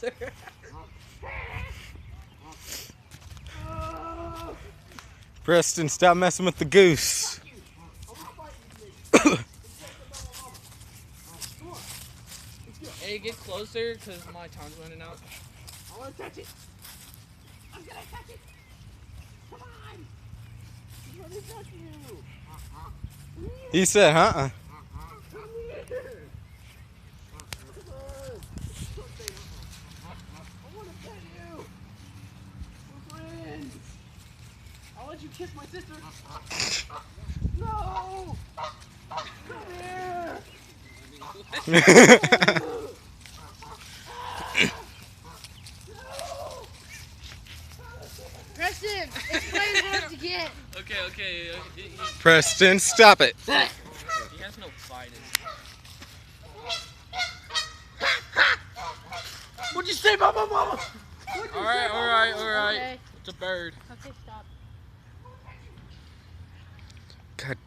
closer. Preston, stop messing with the goose. Hey, get closer, because my time's running out. I want to touch it. I'm gonna touch it. Come on. Let me touch you. He said, huh? Come here. Come on. Don't say I want to pet you. We're friends. I'll let you kiss my sister. No. Come here. Preston, explain hard to get. Okay. Preston, stop it. He has no fighting. What'd you say, Mama? Alright. Okay. It's a bird. Okay, stop. God